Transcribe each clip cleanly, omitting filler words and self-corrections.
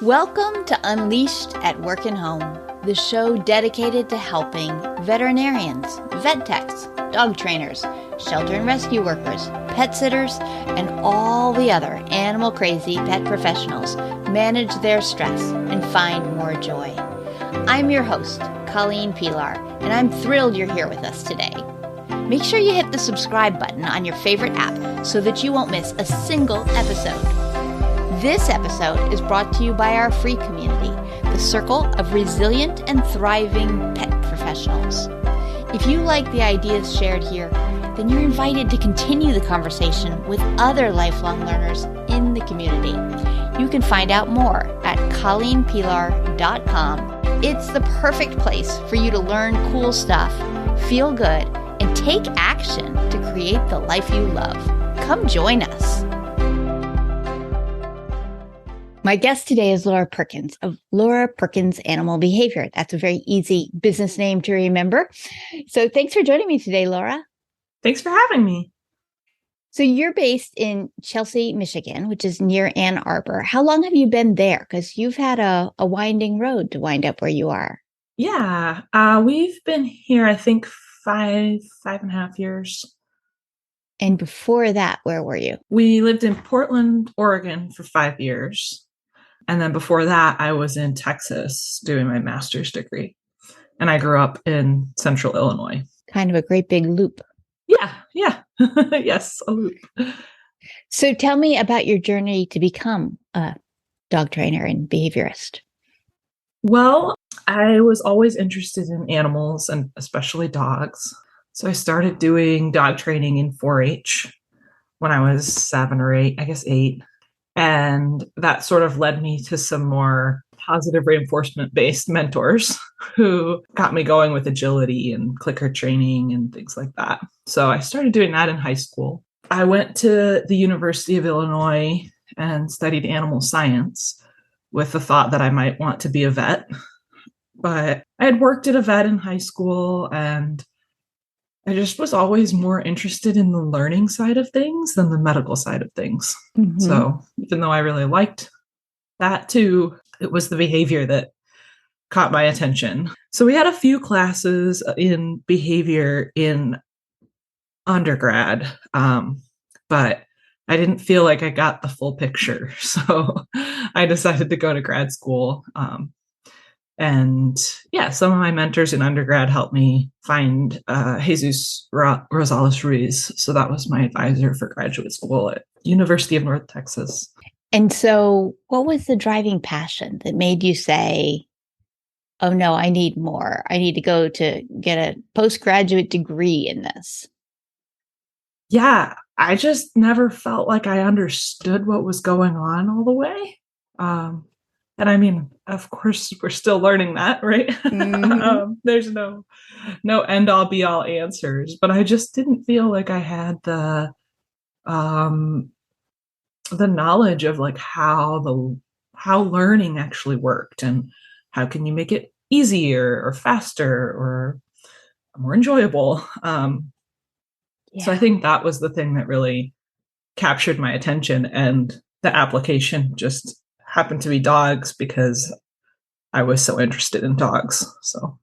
Welcome to Unleashed at Work and Home, the show dedicated to helping veterinarians, vet techs, dog trainers, shelter and rescue workers, pet sitters, and all the other animal crazy pet professionals manage their stress and find more joy. I'm your host, Colleen Pilar, and I'm thrilled you're here with us today. Make sure you hit the subscribe button on your favorite app so that you won't miss a single episode. This episode is brought to you by our free community, the Circle of Resilient and Thriving Pet Professionals. If you like the ideas shared here, then you're invited to continue the conversation with other lifelong learners in the community. You can find out more at colleenpilar.com. It's the perfect place for you to learn cool stuff, feel good, and take action to create the life you love. Come join us. My guest today is Laura Perkins of Laura Perkins Animal Behavior. That's a very easy business name to remember. So thanks for joining me today, Laura. Thanks for having me. So you're based in Chelsea, Michigan, which is near Ann Arbor. How long have you been there? Because you've had a winding road to wind up where you are. Yeah, we've been here, I think, five and a half years. And before that, where were you? We lived in Portland, Oregon for 5 years. And then before that, I was in Texas doing my master's degree. And I grew up in central Illinois. Kind of a great big loop. Yeah. Yes, a loop. So tell me about your journey to become a dog trainer and behaviorist. Well, I was always interested in animals and especially dogs. So I started doing dog training in 4-H when I was 7 or 8, I guess 8. And that sort of led me to some more positive reinforcement-based mentors who got me going with agility and clicker training and things like that. So I started doing that in high school. I went to the University of Illinois and studied animal science with the thought that I might want to be a vet. But I had worked at a vet in high school, and I just was always more interested in the learning side of things than the medical side of things. Mm-hmm. So even though I really liked that too, it was the behavior that caught my attention. So we had a few classes in behavior in undergrad, but I didn't feel like I got the full picture. So I decided to go to grad school. And yeah, some of my mentors in undergrad helped me find Jesus Rosales Ruiz. So that was my advisor for graduate school at University of North Texas. And so what was the driving passion that made you say, oh no, I need more. I need to go to get a postgraduate degree in this? Yeah, I just never felt like I understood what was going on all the way. And I mean, of course, we're still learning that, right? Mm-hmm. There's no end all be all answers, but I just didn't feel like I had the knowledge of like how learning actually worked and how can you make it easier or faster or more enjoyable. So I think that was the thing that really captured my attention, and the application just happened to be dogs because I was so interested in dogs. So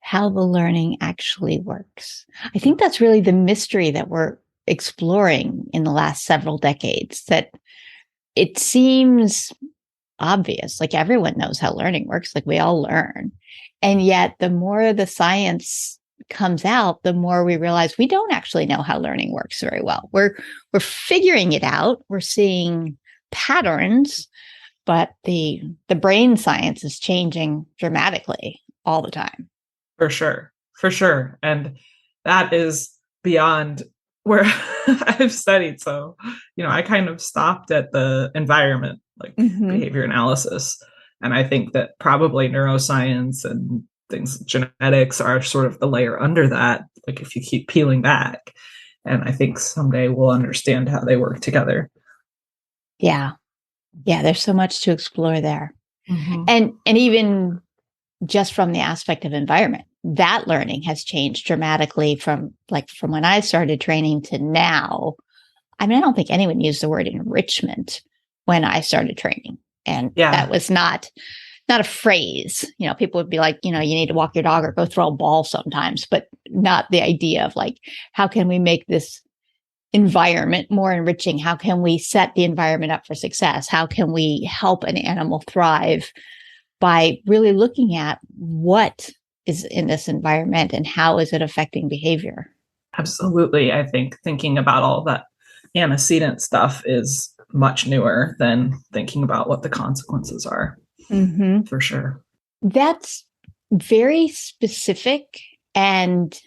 how the learning actually works. I think that's really the mystery that we're exploring in the last several decades, that it seems obvious, like everyone knows how learning works, like we all learn. And yet the more the science comes out, the more we realize we don't actually know how learning works very well. We're figuring it out. We're seeing patterns, but the brain science is changing dramatically all the time. For sure. And that is beyond where I've studied. So, I kind of stopped at the environment, like behavior analysis. And I think that probably neuroscience and things, genetics, are sort of the layer under that, like if you keep peeling back. And I think someday we'll understand how they work together. Yeah, there's so much to explore there. Mm-hmm. And even just from the aspect of environment, that learning has changed dramatically from when I started training to now. I mean, I don't think anyone used the word enrichment when I started training. And Yeah. that was not a phrase. People would be like, you need to walk your dog or go throw a ball sometimes, but not the idea of like, how can we make this environment more enriching? How can we set the environment up for success? How can we help an animal thrive by really looking at what is in this environment and how is it affecting behavior? Absolutely. I think thinking about all that antecedent stuff is much newer than thinking about what the consequences are, for sure. That's very specific, and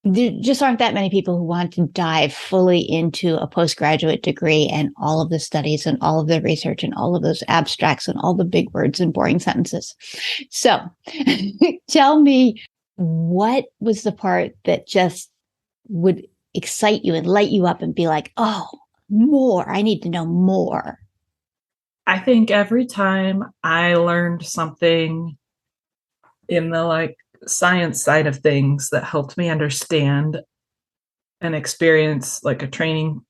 there just aren't that many people who want to dive fully into a postgraduate degree and all of the studies and all of the research and all of those abstracts and all the big words and boring sentences. So tell me, what was the part that just would excite you and light you up and be like, oh, more, I need to know more? I think every time I learned something in the science side of things that helped me understand an experience, like a training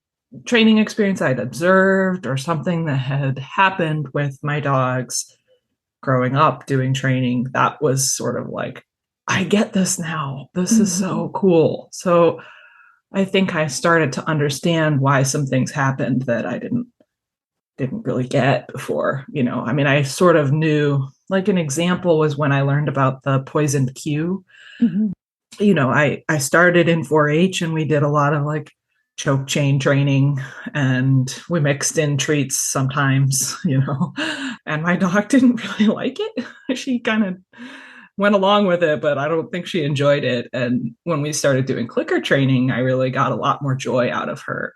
experience I'd observed or something that had happened with my dogs growing up doing training, that was sort of like, I get this now. This is so cool. So I think I started to understand why some things happened that I didn't really get before. I sort of knew, like an example was when I learned about the poisoned cue. I started in 4-H and we did a lot of like choke chain training and we mixed in treats sometimes, and my dog didn't really like it. She kind of went along with it, but I don't think she enjoyed it. And when we started doing clicker training, I really got a lot more joy out of her.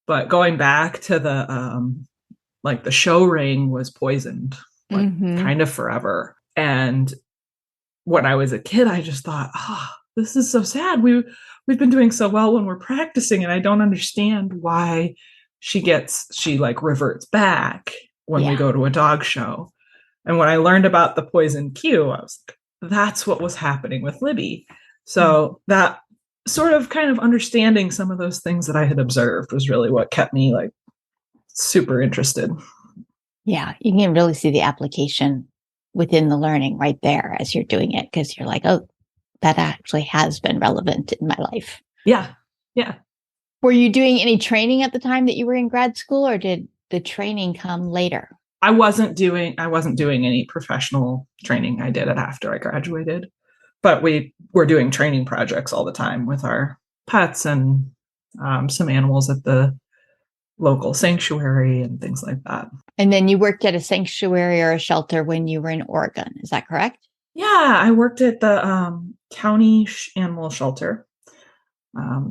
But going back to the show ring was poisoned, kind of forever. And when I was a kid, I just thought, this is so sad. We've been doing so well when we're practicing, and I don't understand why she reverts back when we go to a dog show. And when I learned about the poison cue, I was like, that's what was happening with Libby. So that sort of kind of understanding some of those things that I had observed was really what kept me like super interested. Yeah, you can really see the application within the learning right there as you're doing it, because you're like, oh, that actually has been relevant in my life. Yeah. Yeah. Were you doing any training at the time that you were in grad school, or did the training come later? I wasn't doing any professional training. I did it after I graduated, but we were doing training projects all the time with our pets and some animals at the local sanctuary and things like that. And then you worked at a sanctuary or a shelter when you were in Oregon. Is that correct? Yeah, I worked at the county animal shelter.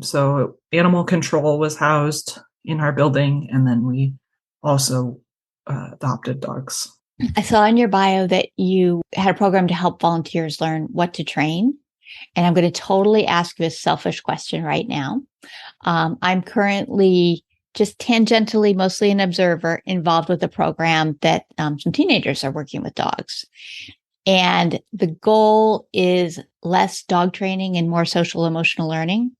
So animal control was housed in our building, and then we also adopted dogs. I saw in your bio that you had a program to help volunteers learn what to train. And I'm going to totally ask this selfish question right now. I'm currently just tangentially, mostly an observer, involved with a program that some teenagers are working with dogs. And the goal is less dog training and more social emotional learning.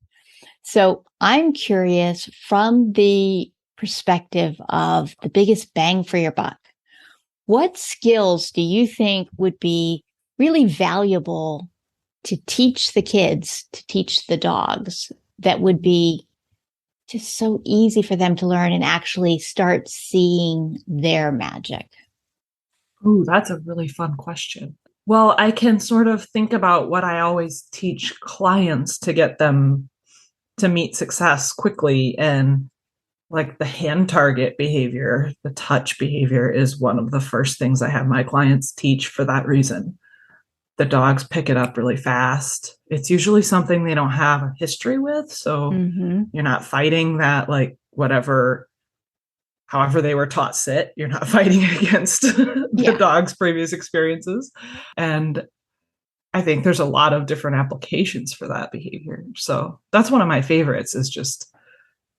So I'm curious, from the perspective of the biggest bang for your buck, what skills do you think would be really valuable to teach the kids, to teach the dogs, that would be just so easy for them to learn and actually start seeing their magic? Ooh, that's a really fun question. Well, I can sort of think about what I always teach clients to get them to meet success quickly. And like the hand target behavior, the touch behavior is one of the first things I have my clients teach for that reason. The dogs pick it up really fast. It's usually something they don't have a history with. So you're not fighting that, like, however they were taught sit, you're not fighting against the dog's previous experiences. And I think there's a lot of different applications for that behavior. So that's one of my favorites, is just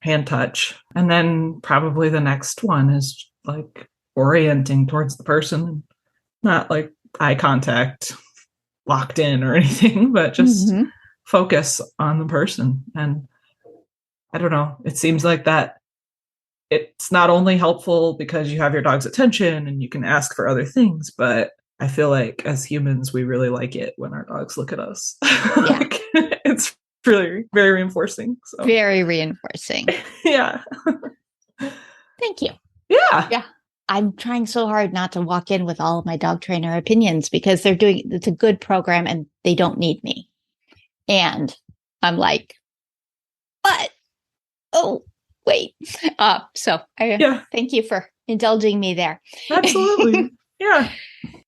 hand touch. And then probably the next one is like orienting towards the person, not like eye contact locked in or anything, but just focus on the person. And I don't know, it seems like that it's not only helpful because you have your dog's attention and you can ask for other things, but I feel like as humans, we really like it when our dogs look at us. Yeah. Like, it's really very reinforcing. So Very reinforcing. yeah. Thank you. Yeah. Yeah. I'm trying so hard not to walk in with all of my dog trainer opinions because it's a good program and they don't need me. And I'm like, but, oh, wait. So thank you for indulging me there. Absolutely. Yeah.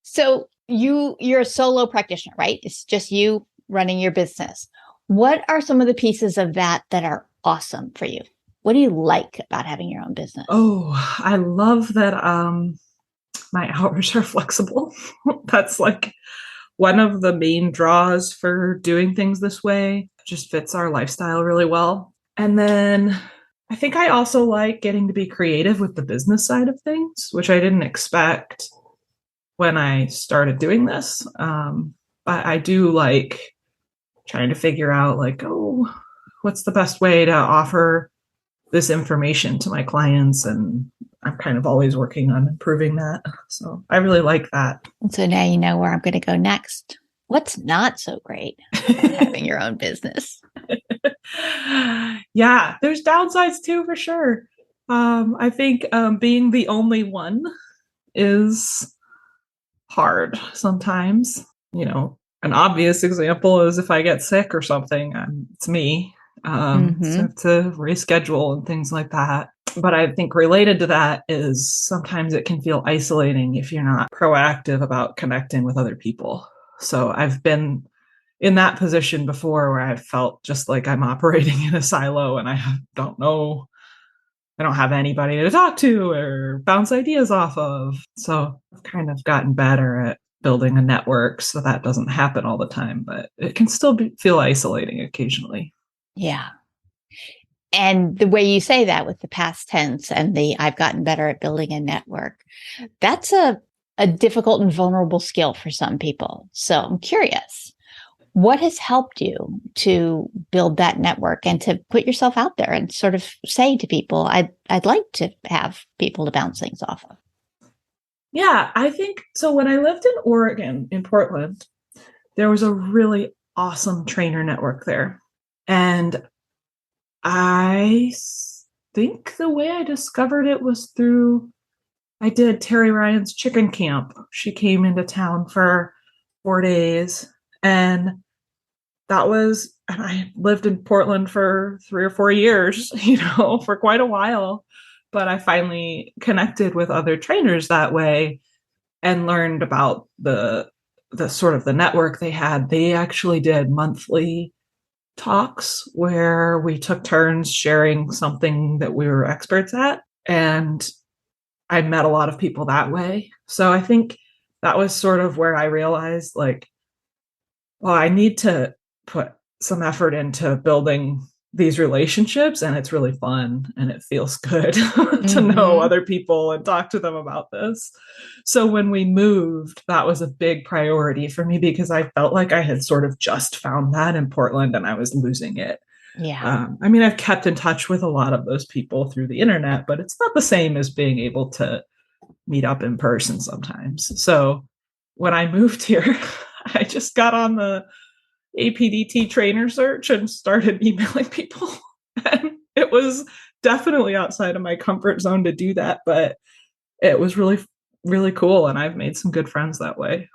So you're a solo practitioner, right? It's just you running your business. What are some of the pieces of that are awesome for you? What do you like about having your own business? Oh, I love that my hours are flexible. That's like one of the main draws for doing things this way. It just fits our lifestyle really well. And then I think I also like getting to be creative with the business side of things, which I didn't expect when I started doing this. But I do like trying to figure out like, oh, what's the best way to offer this information to my clients, and I'm kind of always working on improving that. So I really like that. And so now you know where I'm going to go next. What's not so great about having your own business? Yeah, there's downsides too, for sure. I think being the only one is hard sometimes. You know, an obvious example is if I get sick or something, it's me. So I have to reschedule and things like that. But I think related to that is sometimes it can feel isolating if you're not proactive about connecting with other people. So I've been in that position before where I felt just like I'm operating in a silo and I don't have anybody to talk to or bounce ideas off of. So I've kind of gotten better at building a network so that doesn't happen all the time, but it can still feel isolating occasionally. Yeah. And the way you say that with the past tense and I've gotten better at building a network, that's a difficult and vulnerable skill for some people. So I'm curious, what has helped you to build that network and to put yourself out there and sort of say to people, I'd like to have people to bounce things off of? Yeah, I think so. When I lived in Oregon, in Portland, there was a really awesome trainer network there. And I think the way I discovered it was I did Terry Ryan's chicken camp. She came into town for 4 days, and I lived in Portland for 3 or 4 years, for quite a while. But I finally connected with other trainers that way and learned about the sort of the network they had. They actually did monthly talks where we took turns sharing something that we were experts at. And I met a lot of people that way. So I think that was sort of where I realized like, well, I need to put some effort into building these relationships, and it's really fun and it feels good to know other people and talk to them about this. So when we moved, that was a big priority for me because I felt like I had sort of just found that in Portland and I was losing it. Yeah. I've kept in touch with a lot of those people through the internet, but it's not the same as being able to meet up in person sometimes. So when I moved here, I just got on the APDT trainer search and started emailing people. And it was definitely outside of my comfort zone to do that, but it was really, really cool. And I've made some good friends that way.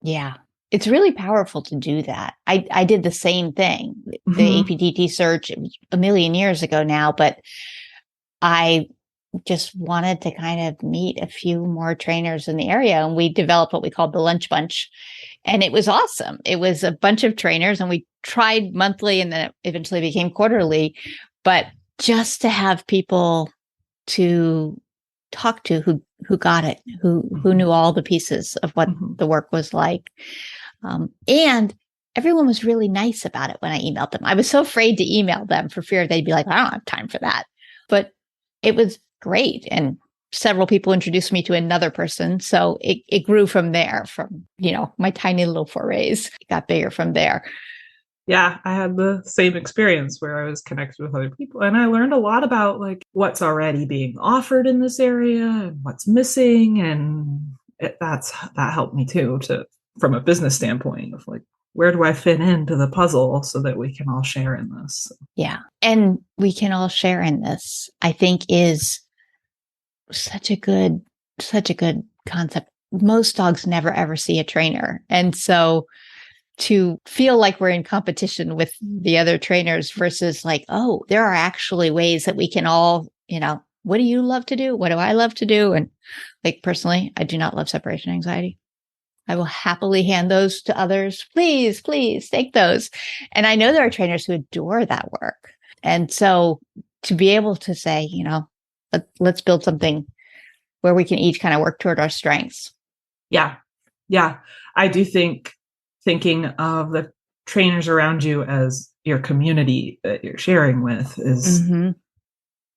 Yeah. It's really powerful to do that. I did the same thing. The APDT search, it was a million years ago now, but I just wanted to kind of meet a few more trainers in the area. And we developed what we called the lunch bunch. And it was awesome. It was a bunch of trainers and we tried monthly and then it eventually became quarterly. But just to have people to talk to who got it, who knew all the pieces of what the work was like. And everyone was really nice about it when I emailed them. I was so afraid to email them for fear they'd be like, I don't have time for that. But it was great. And several people introduced me to another person. So it grew from there, from, my tiny little forays. It got bigger from there. Yeah, I had the same experience where I was connected with other people, and I learned a lot about like what's already being offered in this area and what's missing, and that helped me too, to from a business standpoint of like, where do I fit into the puzzle so that we can all share in this. Yeah. And we can all share in this, I think, is such a good concept. Most dogs never ever see a trainer. And so to feel like we're in competition with the other trainers versus like, oh, there are actually ways that we can all, what do you love to do? What do I love to do? And like personally, I do not love separation anxiety. I will happily hand those to others. Please, please take those. And I know there are trainers who adore that work. And so to be able to say, let's build something where we can each kind of work toward our strengths. Yeah. Yeah. I do think thinking of the trainers around you as your community that you're sharing with is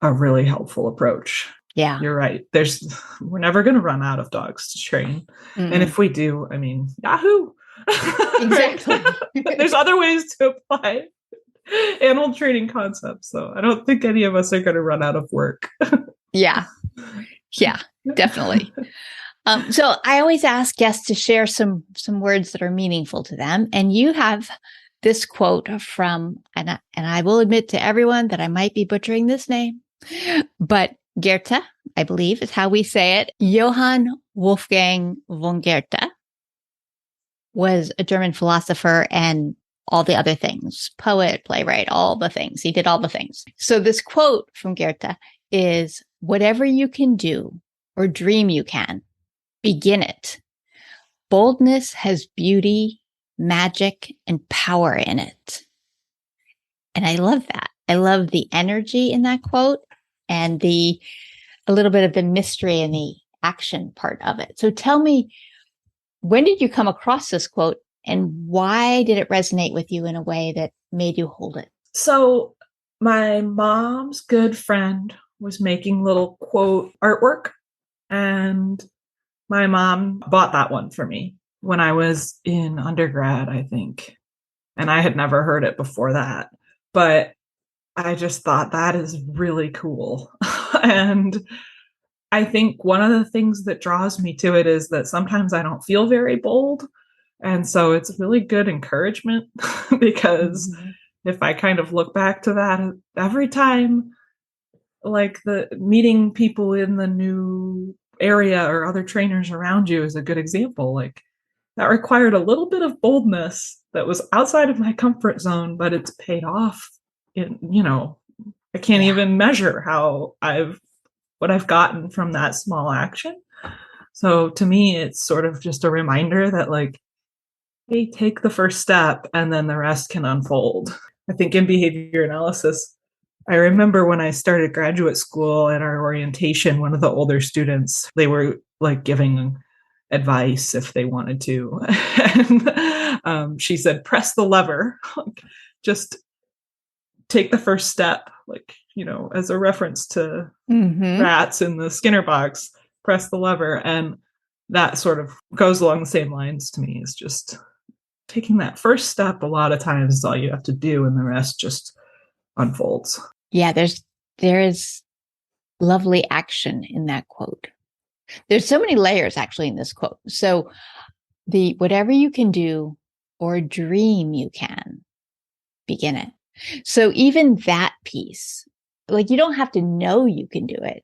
a really helpful approach. Yeah. You're right. We're never going to run out of dogs to train. And if we do, I mean, yahoo. Exactly. There's other ways to apply animal training concepts. So I don't think any of us are going to run out of work. Yeah. Yeah, definitely. So I always ask guests to share some words that are meaningful to them. And you have this quote from, and I will admit to everyone that I might be butchering this name, but Goethe, I believe is how we say it. Johann Wolfgang von Goethe was a German philosopher and all the other things, poet, playwright, all the things. He did all the things. So this quote from Goethe is, whatever you can do or dream you can, begin it. Boldness has beauty, magic, and power in it. And I love that. I love the energy in that quote and a little bit of the mystery and the action part of it. So tell me, when did you come across this quote and why did it resonate with you in a way that made you hold it? So my mom's good friend was making little quote artwork, and my mom bought that one for me when I was in undergrad, I think. And I had never heard it before that. But I just thought that is really cool. And I think one of the things that draws me to it is that sometimes I don't feel very bold. And so it's really good encouragement because if I kind of look back to that every time, like the meeting people in the new area or other trainers around you is a good example. Like that required a little bit of boldness that was outside of my comfort zone, but it's paid off. I can't even measure what I've gotten from that small action. So to me, it's sort of just a reminder that like, hey, take the first step and then the rest can unfold. I think in behavior analysis, I remember when I started graduate school at our orientation, one of the older students, they were like giving advice if they wanted to. And she said, press the lever, like, just take the first step, like, as a reference to rats in the Skinner box, press the lever. And that sort of goes along the same lines to me, is just taking that first step. A lot of times is all you have to do, and the rest just unfolds. Yeah, there is lovely action in that quote. There's so many layers actually in this quote. So the whatever you can do or dream you can, begin it. So even that piece, like you don't have to know you can do it.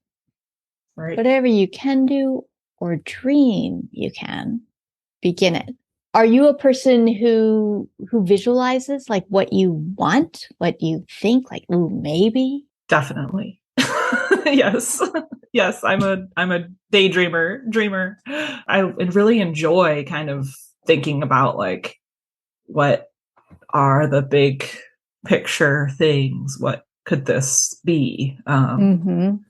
Right. Whatever you can do or dream you can, begin it. Are you a person who visualizes like what you want, what you think, like, ooh, maybe? Definitely. Yes. Yes, I'm a dreamer. I really enjoy kind of thinking about like, what are the big picture things? What could this be? And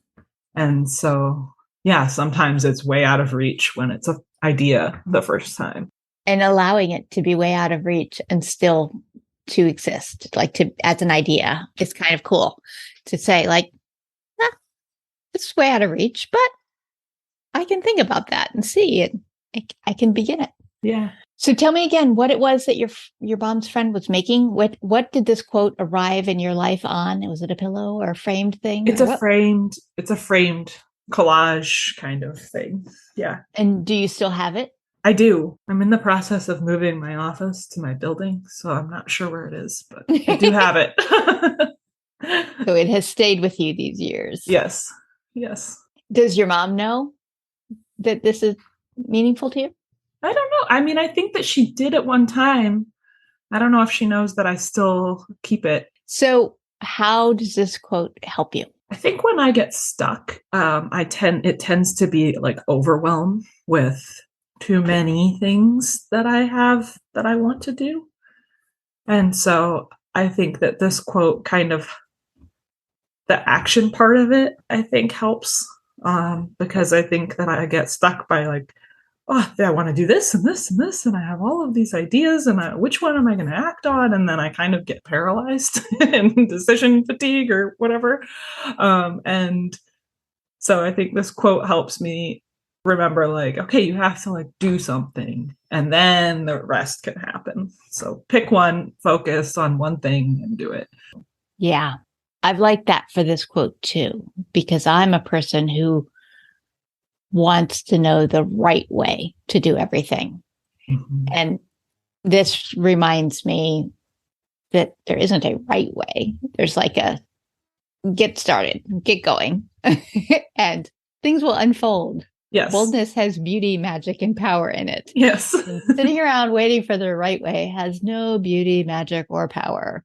so, yeah, sometimes it's way out of reach when it's an idea the first time. And allowing it to be way out of reach and still to exist, like as an idea, is kind of cool to say like, it's way out of reach, but I can think about that and see it. I can begin it. Yeah. So tell me again what it was that your mom's friend was making. What did this quote arrive in your life on? Was it a pillow or a framed thing It's or a what? framed collage kind of thing. Yeah. And do you still have it? I do. I'm in the process of moving my office to my building, so I'm not sure where it is, but I do have it. So it has stayed with you these years. Yes. Yes. Does your mom know that this is meaningful to you? I don't know. I mean, I think that she did at one time. I don't know if she knows that I still keep it. So how does this quote help you? I think when I get stuck, it tends to be like overwhelm with too many things that I have that I want to do. And so I think that this quote kind of the action part of it, I think helps because I think that I get stuck by like, oh, I want to do this and this and this, and I have all of these ideas, and which one am I going to act on? And then I kind of get paralyzed and decision fatigue or whatever. And so I think this quote helps me remember, like, okay, you have to like do something, and then the rest can happen. So pick one, focus on one thing, and do it. Yeah. I've liked that for this quote too, because I'm a person who wants to know the right way to do everything. Mm-hmm. And this reminds me that there isn't a right way. There's like a get started, get going, and things will unfold. Yes. Boldness has beauty, magic, and power in it. Yes. Sitting around waiting for the right way has no beauty, magic, or power.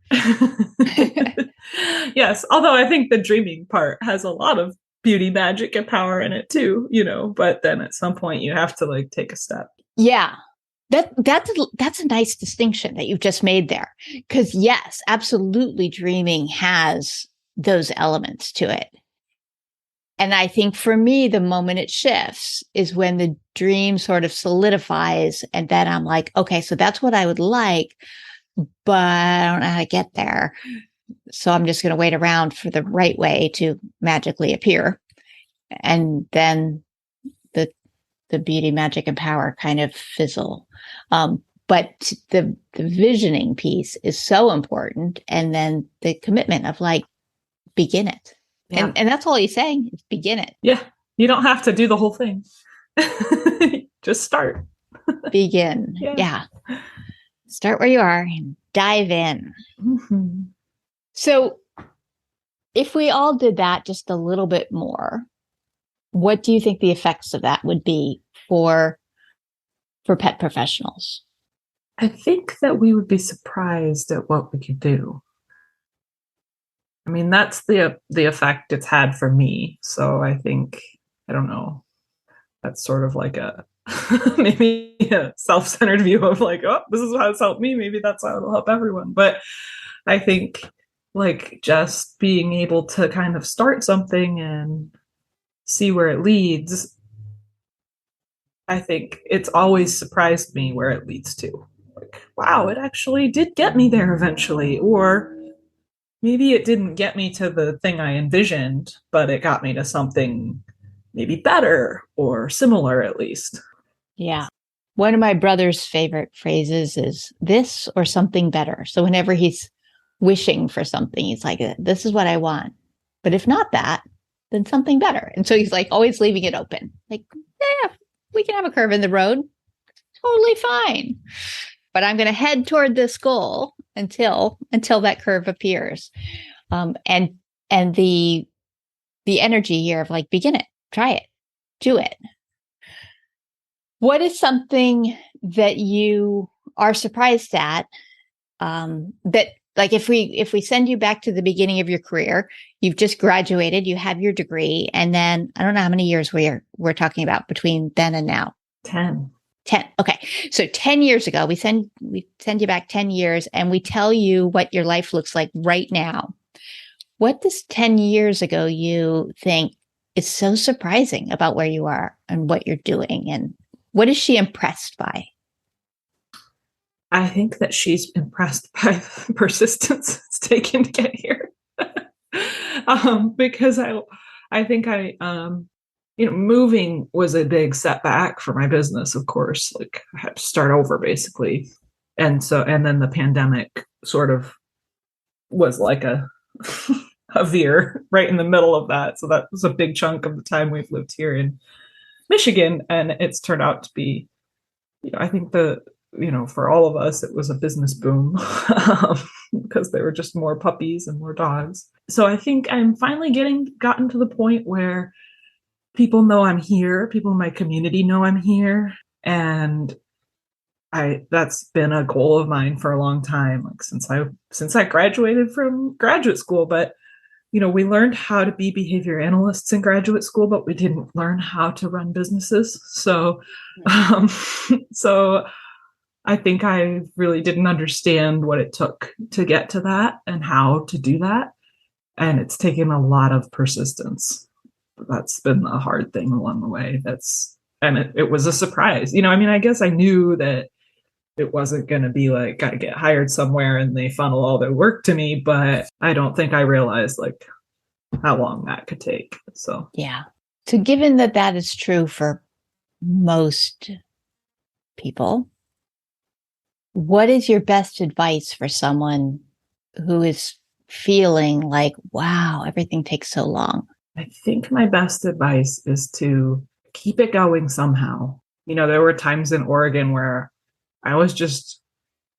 Yes. Although I think the dreaming part has a lot of beauty, magic, and power in it too, but then at some point you have to like take a step. Yeah. That's a nice distinction that you've just made there. Because yes, absolutely dreaming has those elements to it. And I think for me, the moment it shifts is when the dream sort of solidifies. And then I'm like, okay, so that's what I would like, but I don't know how to get there. So I'm just going to wait around for the right way to magically appear. And then the beauty, magic, and power kind of fizzle. But the visioning piece is so important. And then the commitment of like, begin it. Yeah. And that's all he's saying is begin it. Yeah. You don't have to do the whole thing. Just start. Begin. Yeah. Start where you are and dive in. Mm-hmm. So if we all did that just a little bit more, what do you think the effects of that would be for pet professionals? I think that we would be surprised at what we could do. I mean, that's the effect it's had for me. So I think, I don't know, that's sort of like maybe a self-centered view of like, oh, this is how it's helped me. Maybe that's how it'll help everyone. But I think like just being able to kind of start something and see where it leads, I think it's always surprised me where it leads to. Like, wow, it actually did get me there eventually. Or maybe it didn't get me to the thing I envisioned, but it got me to something maybe better or similar at least. Yeah. One of my brother's favorite phrases is this or something better. So whenever he's wishing for something, he's like, this is what I want. But if not that, then something better. And so he's like always leaving it open. Like, yeah, we can have a curve in the road. Totally fine. But I'm going to head toward this goal until that curve appears. And the energy here of like, begin it, try it, do it. What is something that you are surprised at that like if we send you back to the beginning of your career, you've just graduated, you have your degree, and then I don't know how many years we're talking about between then and now. 10. Okay. So 10 years ago, we send you back 10 years and we tell you what your life looks like right now. What does 10 years ago you think is so surprising about where you are and what you're doing? And what is she impressed by? I think that she's impressed by the persistence it's taken to get here. Because I think moving was a big setback for my business, of course. Like I had to start over basically. And then the pandemic sort of was like a a veer right in the middle of that. So that was a big chunk of the time we've lived here in Michigan. And it's turned out to be, I think for all of us, it was a business boom because there were just more puppies and more dogs. So I think I'm finally gotten to the point where people know I'm here. People in my community know I'm here. And that's been a goal of mine for a long time, like since I graduated from graduate school. But we learned how to be behavior analysts in graduate school, but we didn't learn how to run businesses. So I think I really didn't understand what it took to get to that and how to do that. And it's taken a lot of persistence. That's been the hard thing along the way. It was a surprise. I guess I knew that it wasn't going to be like I get hired somewhere and they funnel all their work to me, but I don't think I realized like how long that could take. So, yeah. So given that is true for most people, what is your best advice for someone who is feeling like, wow, everything takes so long? I think my best advice is to keep it going somehow. There were times in Oregon where I was just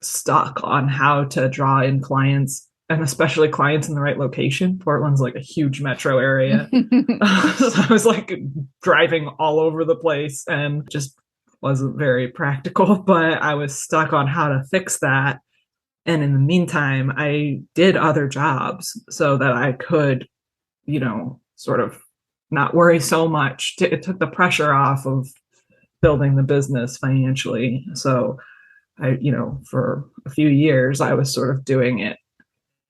stuck on how to draw in clients, and especially clients in the right location. Portland's like a huge metro area. So I was like driving all over the place and just wasn't very practical, but I was stuck on how to fix that. And in the meantime, I did other jobs so that I could, sort of not worry so much. It took the pressure off of building the business financially. So for a few years, I was sort of doing it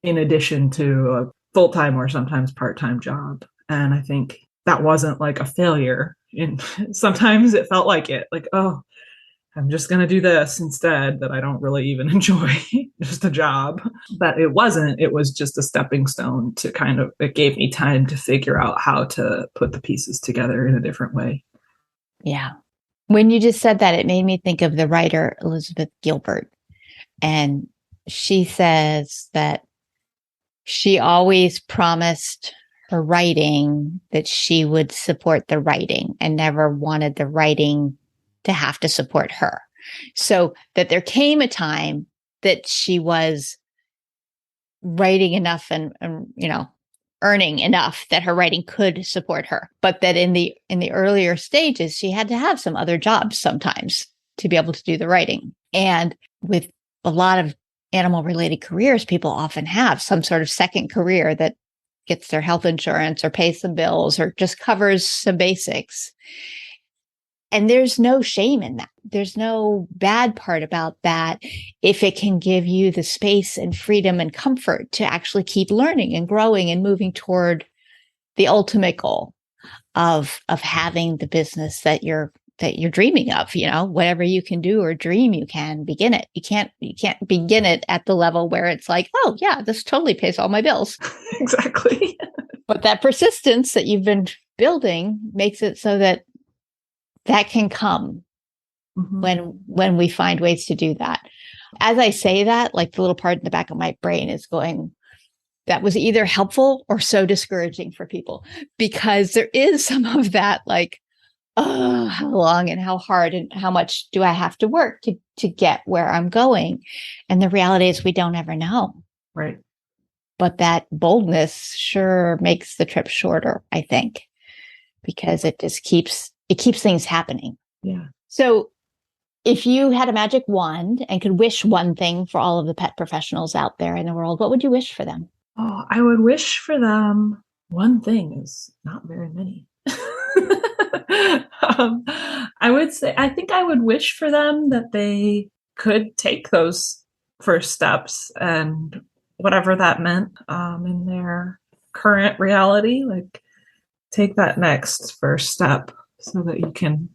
in addition to a full-time or sometimes part-time job. And I think that wasn't like a failure. And sometimes it felt like it, like, oh, I'm just going to do this instead that I don't really even enjoy, just a job. But it wasn't. It was just a stepping stone to it gave me time to figure out how to put the pieces together in a different way. Yeah. When you just said that, it made me think of the writer Elizabeth Gilbert. And she says that she always promised her writing that she would support the writing and never wanted the writing to have to support her. So that there came a time that she was writing enough and earning enough that her writing could support her, but that in the earlier stages, she had to have some other jobs sometimes to be able to do the writing. And with a lot of animal related careers, people often have some sort of second career that gets their health insurance or pays some bills or just covers some basics. And there's no shame in that. There's no bad part about that if it can give you the space and freedom and comfort to actually keep learning and growing and moving toward the ultimate goal of having the business that you're dreaming of. Whatever you can do or dream, you can begin it. You can't begin it at the level where it's like, oh yeah, this totally pays all my bills. Exactly. But that persistence that you've been building makes it so that can come when we find ways to do that. As I say that, like the little part in the back of my brain is going, that was either helpful or so discouraging for people, because there is some of that, like, oh, how long and how hard and how much do I have to work to get where I'm going? And the reality is we don't ever know. Right. But that boldness sure makes the trip shorter, I think, because it just keeps things happening. Yeah. So if you had a magic wand and could wish one thing for all of the pet professionals out there in the world, what would you wish for them? Oh, I would wish for them, one thing is not very many. I think I would wish for them that they could take those first steps, and whatever that meant in their current reality, like take that next first step so that you can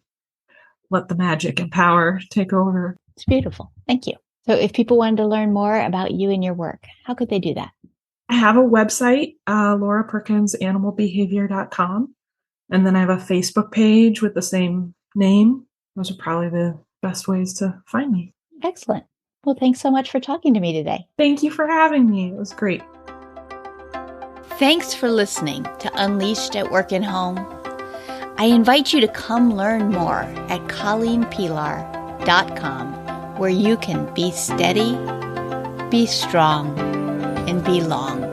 let the magic and power take over. It's beautiful. Thank you. So if people wanted to learn more about you and your work, how could they do that? I have a website, Laura Perkins, animalbehavior.com. And then I have a Facebook page with the same name. Those are probably the best ways to find me. Excellent. Well, thanks so much for talking to me today. Thank you for having me. It was great. Thanks for listening to Unleashed at Work and Home. I invite you to come learn more at colleenpilar.com, where you can be steady, be strong, and be long.